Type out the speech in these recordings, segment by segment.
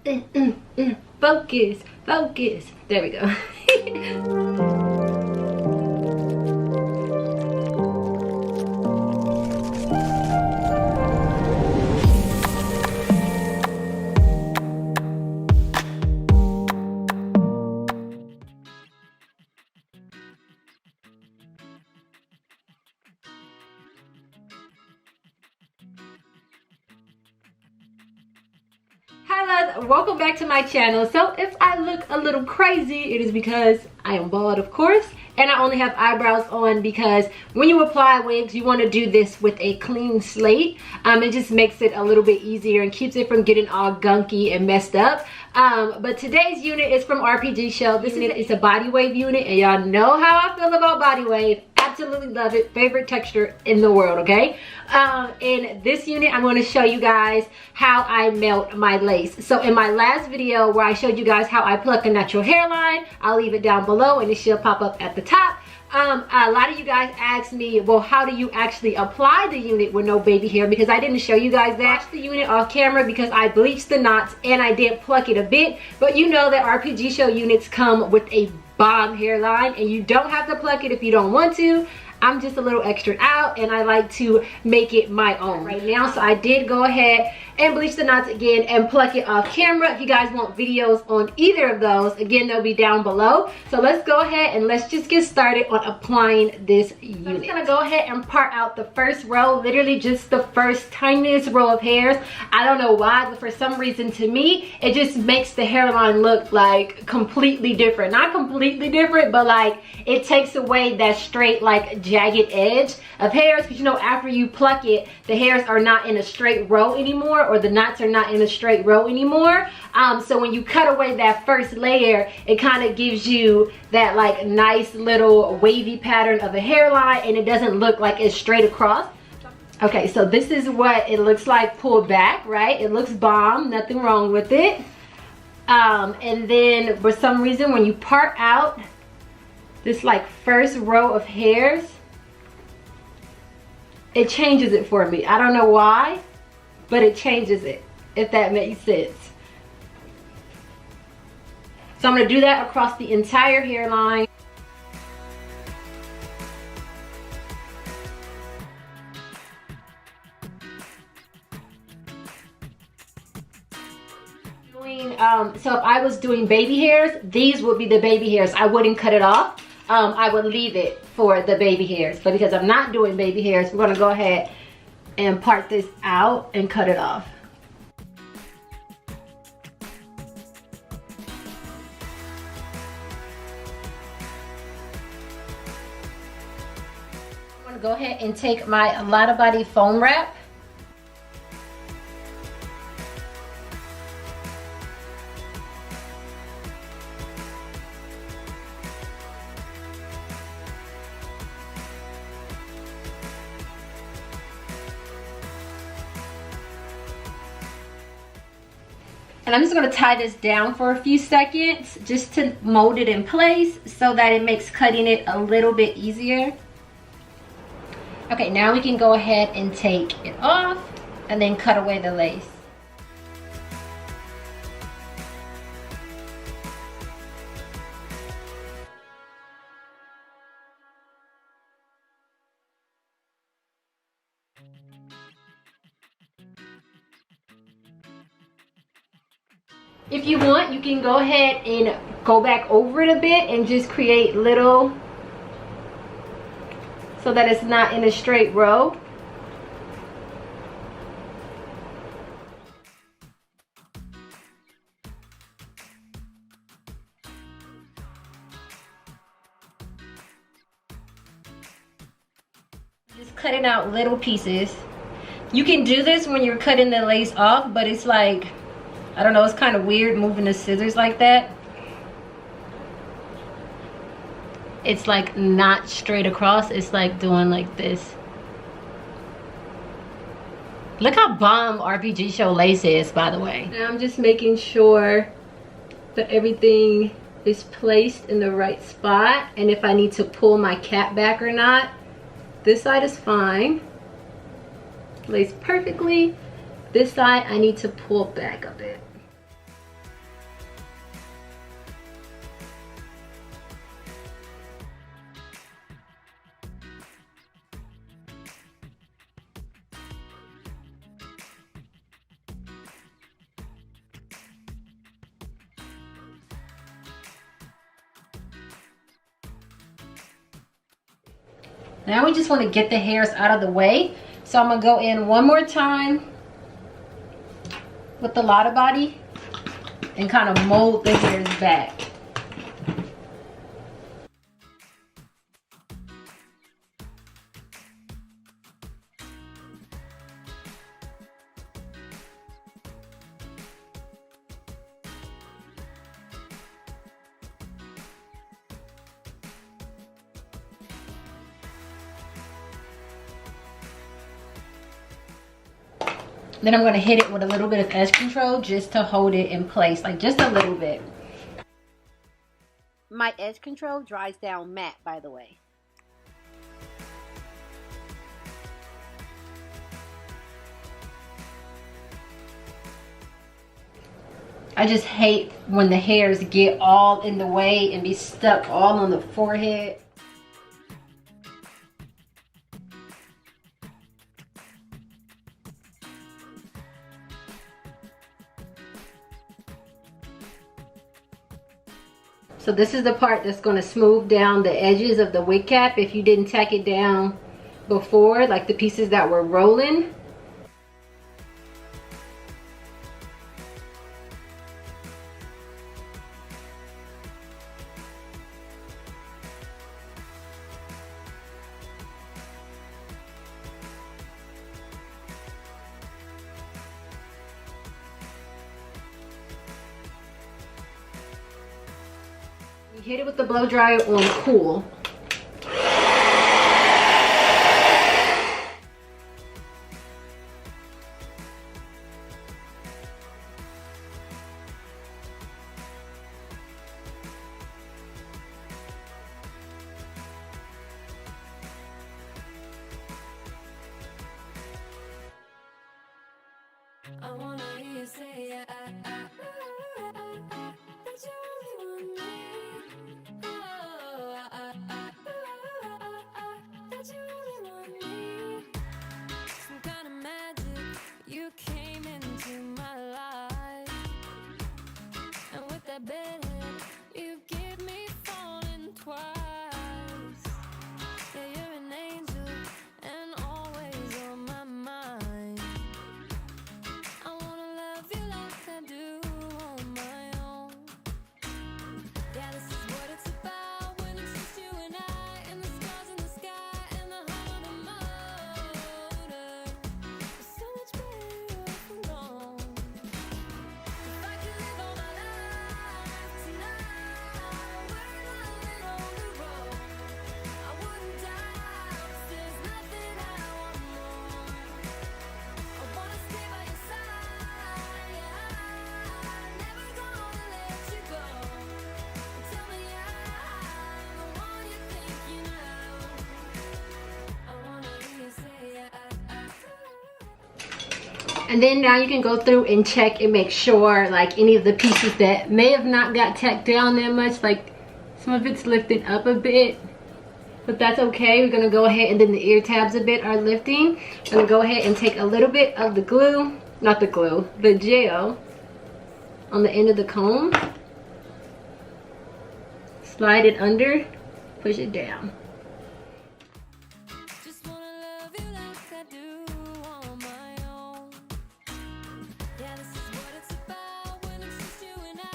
Focus, focus. There we go. Hello, welcome back to my channel. So if I look a little crazy, it is because I am bald, of course, and I only have eyebrows on because when you apply wigs, you want to do this with a clean slate. It just makes it a little bit easier and keeps it from getting all gunky and messed up. But today's unit is from RPGSHOW. This unit is a body wave unit, and y'all know how I feel about body wave. Absolutely love it. Favorite texture in the world, okay? In this unit, I'm going to show you guys how I melt my lace. So in my last video where I showed you guys how I pluck a natural hairline, I'll leave it down below and it should pop up at the top. A lot of you guys asked me, well, how do you actually apply the unit with no baby hair? Because I didn't show you guys that. Watch the unit off camera because I bleached the knots and I did pluck it a bit. But you know that RPGSHOW units come with a bomb hairline and you don't have to pluck it if you don't want to. I'm just a little extra out and I like to make it my own right now. So I did go ahead and bleach the knots again and pluck it off camera. If you guys want videos on either of those, again, they'll be down below. So let's go ahead and let's just get started on applying this unit. I'm just gonna go ahead and part out the first row, literally just the first tiniest row of hairs. I don't know why, but for some reason to me, it just makes the hairline look like completely different. Not completely different, but like it takes away that straight, like jagged edge of hairs, because you know after you pluck it, the hairs are not in a straight row anymore, or the knots are not in a straight row anymore. So when you cut away that first layer, it kind of gives you that like nice little wavy pattern of a hairline, and it doesn't look like it's straight across. Okay, so this is what it looks like pulled back, right? It looks bomb, nothing wrong with it. And then for some reason when you part out this like first row of hairs, it changes it for me. I don't know why, but it changes it, if that makes sense. So I'm gonna do that across the entire hairline. So if I was doing baby hairs, these would be the baby hairs. I wouldn't cut it off. I would leave it for the baby hairs. But because I'm not doing baby hairs, we're gonna go ahead and part this out and cut it off. I'm gonna go ahead and take my Lotta Body foam wrap. And I'm just going to tie this down for a few seconds just to mold it in place so that it makes cutting it a little bit easier. Okay, now we can go ahead and take it off and then cut away the lace. If you want, you can go ahead and go back over it a bit and just create little, so that it's not in a straight row. Just cutting out little pieces. You can do this when you're cutting the lace off, but it's like, I don't know, it's kind of weird moving the scissors like that. It's like not straight across, it's like doing like this. Look how bomb RPGSHOW lace is, by the way. Now I'm just making sure that everything is placed in the right spot, and if I need to pull my cap back or not. This side is fine, lace perfectly. This side I need to pull back a bit. Now we just want to get the hairs out of the way. So I'm going to go in one more time with the Lotta Body and kind of mold the hairs back. Then I'm going to hit it with a little bit of edge control just to hold it in place, like just a little bit. My edge control dries down matte, by the way. I just hate when the hairs get all in the way and be stuck all on the forehead. So this is the part that's going to smooth down the edges of the wig cap if you didn't tack it down before, like the pieces that were rolling. You hit it with the blow dryer on cool. I wanna hear you say that you only want me. That you only want me. Some kind of magic, you came into my life, and with that bedhead, you give me falling twice. Yeah, you're an angel and always on my mind. I wanna love you like I do on my own. Yeah, this is what it's about when it's just you and I, and the stars in the sky and the hum of the motor. It's so much better off alone. If I could live all my life tonight, we're living on the road. I wouldn't die, 'cause there's nothing I want more. I wanna stay by your side, yeah, never gonna let you go. Tell me I'm the one you think you know. I wanna hear you say And then now you can go through and check and make sure like any of the pieces that may have not got tacked down that much, like some of it's lifting up a bit, but that's okay. We're gonna go ahead, and then the ear tabs a bit are lifting. I'm gonna go ahead and take a little bit of the glue, not the glue, the gel on the end of the comb. Slide it under, push it down. just wanna love you like I do on my own. Yeah, this is what it's about when it's just you and I,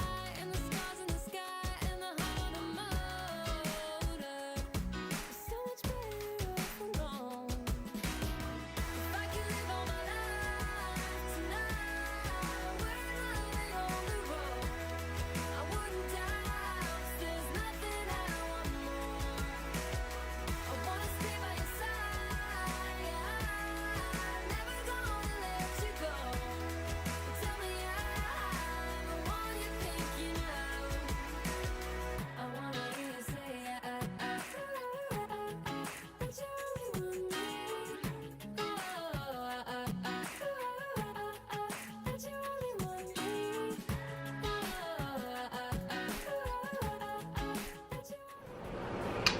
and the stars in the sky and the hum of the motor. It's so much better off alone. If I could live all my life tonight, we're living on the road. I wouldn't die, 'cause there's nothing I want more. I wanna stay by your side, yeah, never gonna let you go. Tell me I'm the one you think you know. I wanna hear you say that you only want me. That you only want me.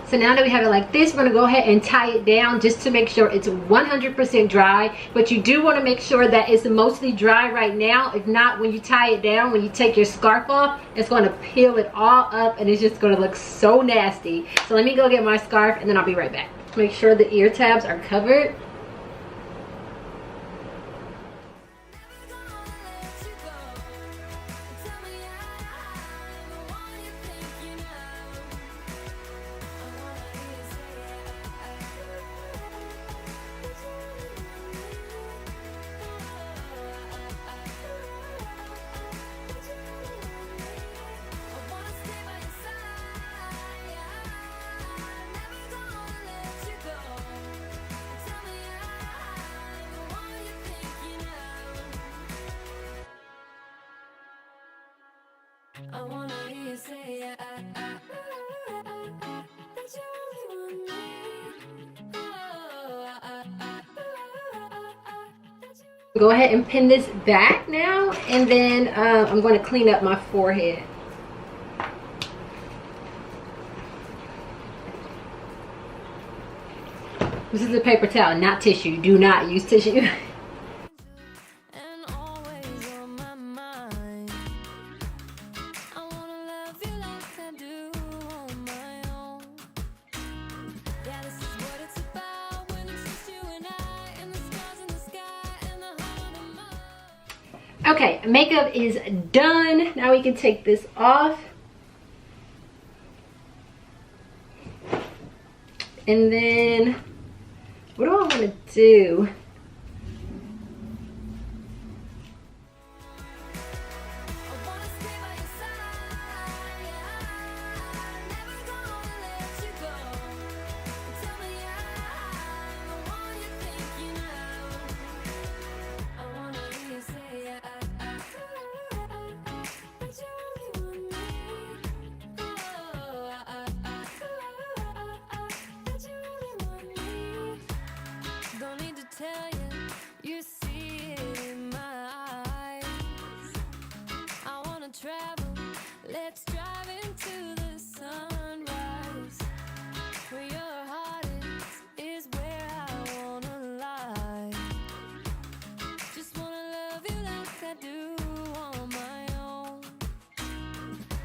So now that we have it like this, we're gonna go ahead and tie it down just to make sure it's 100% dry. But you do want to make sure that it's mostly dry right now. If not, when you tie it down, when you take your scarf off, it's going to peel it all up and it's just going to look so nasty. So let me go get my scarf and then I'll be right back. Make sure the ear tabs are covered. I wanna hear you say that you only want me. Go ahead and pin this back now, and then I'm going to clean up my forehead. This is a paper towel, not tissue. Do not use tissue. And always on my mind. I wanna love you like I do on my own. Yeah, this is what it's about when it's just you and I, and the stars in the sky and the heart of the moon. Okay, makeup is done. Now we can take this off. And then, what do I want to do? Don't need to tell you, you see it in my eyes. I wanna travel, let's drive into the sunrise. Where your heart is where I wanna lie. Just wanna love you like I do on my own.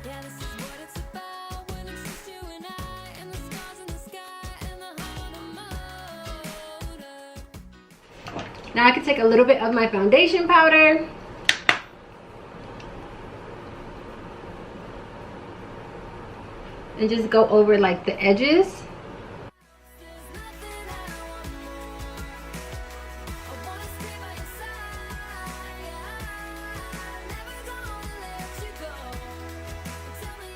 Yeah, this is what it's about when it's just you and I, and the stars in the sky and the heart of motor. Now I can take a little bit of my foundation powder. And just go over like the edges. There's nothing I want more. I wanna stay by your side. Never gonna let you go. Tell me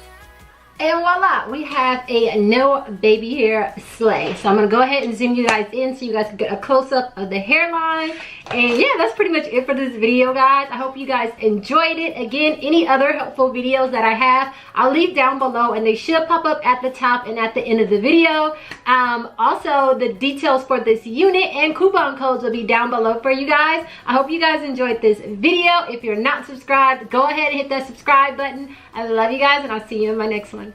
And voila, we have a no baby hair sleigh. So I'm gonna go ahead and zoom you guys in so you guys can get a close-up of the hairline. And yeah, that's pretty much it for this video, guys. I hope you guys enjoyed it. Again, any other helpful videos that I have, I'll leave down below, and they should pop up at the top and at the end of the video. Also, the details for this unit and coupon codes will be down below for you guys. I hope you guys enjoyed this video. If you're not subscribed, go ahead and hit that subscribe button. I love you guys, and I'll see you in my next one.